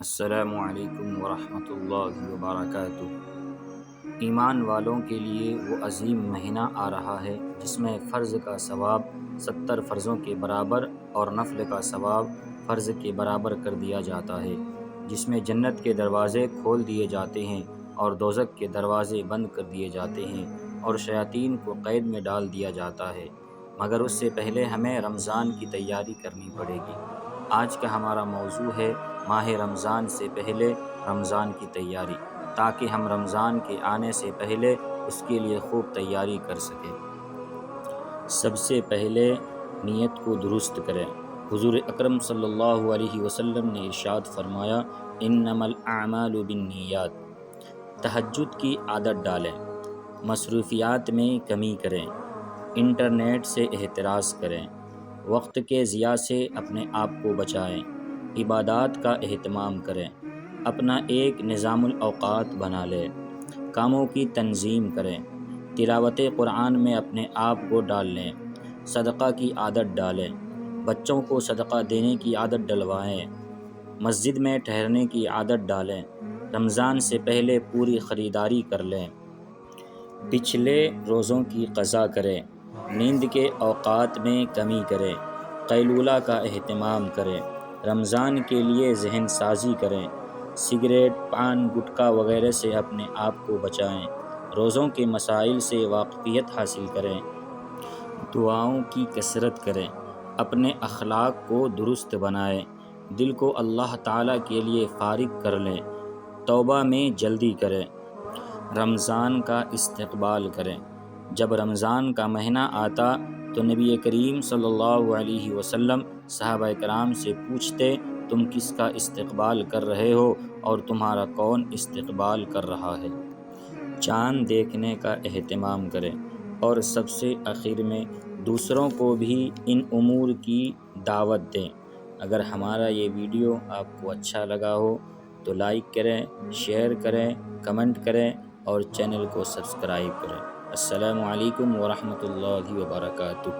السلام علیکم ورحمۃ اللہ وبرکاتہ۔ ایمان والوں کے لیے وہ عظیم مہینہ آ رہا ہے جس میں فرض کا ثواب 70 فرضوں کے برابر اور نفل کا ثواب فرض کے برابر کر دیا جاتا ہے، جس میں جنت کے دروازے کھول دیے جاتے ہیں اور دوزخ کے دروازے بند کر دیے جاتے ہیں اور شیاطین کو قید میں ڈال دیا جاتا ہے، مگر اس سے پہلے ہمیں رمضان کی تیاری کرنی پڑے گی۔ آج کا ہمارا موضوع ہے ماہ رمضان سے پہلے رمضان کی تیاری، تاکہ ہم رمضان کے آنے سے پہلے اس کے لیے خوب تیاری کر سکیں۔ سب سے پہلے نیت کو درست کریں۔ حضور اکرم صلی اللہ علیہ وسلم نے ارشاد فرمایا، انما الاعمال بالنیات۔ تہجد کی عادت ڈالیں، مصروفیات میں کمی کریں، انٹرنیٹ سے احتراز کریں، وقت کے ضیاع سے اپنے آپ کو بچائیں، عبادات کا اہتمام کریں، اپنا ایک نظام الاوقات بنا لیں، کاموں کی تنظیم کریں، تلاوت قرآن میں اپنے آپ کو ڈال لیں، صدقہ کی عادت ڈالیں، بچوں کو صدقہ دینے کی عادت ڈلوائیں، مسجد میں ٹھہرنے کی عادت ڈالیں، رمضان سے پہلے پوری خریداری کر لیں، پچھلے روزوں کی قضا کریں، نیند کے اوقات میں کمی کریں، قیلولہ کا اہتمام کریں، رمضان کے لیے ذہن سازی کریں، سگریٹ، پان، گٹکا وغیرہ سے اپنے آپ کو بچائیں، روزوں کے مسائل سے واقفیت حاصل کریں، دعاؤں کی کثرت کریں، اپنے اخلاق کو درست بنائیں، دل کو اللہ تعالیٰ کے لیے فارغ کر لیں، توبہ میں جلدی کریں، رمضان کا استقبال کریں۔ جب رمضان کا مہینہ آتا تو نبی کریم صلی اللہ علیہ وسلم صحابہ کرام سے پوچھتے، تم کس کا استقبال کر رہے ہو اور تمہارا کون استقبال کر رہا ہے؟ چاند دیکھنے کا اہتمام کریں، اور سب سے آخر میں دوسروں کو بھی ان امور کی دعوت دیں۔ اگر ہمارا یہ ویڈیو آپ کو اچھا لگا ہو تو لائک کریں، شیئر کریں، کمنٹ کریں اور چینل کو سبسکرائب کریں۔ السلام علیکم ورحمۃ اللہ وبرکاتہ۔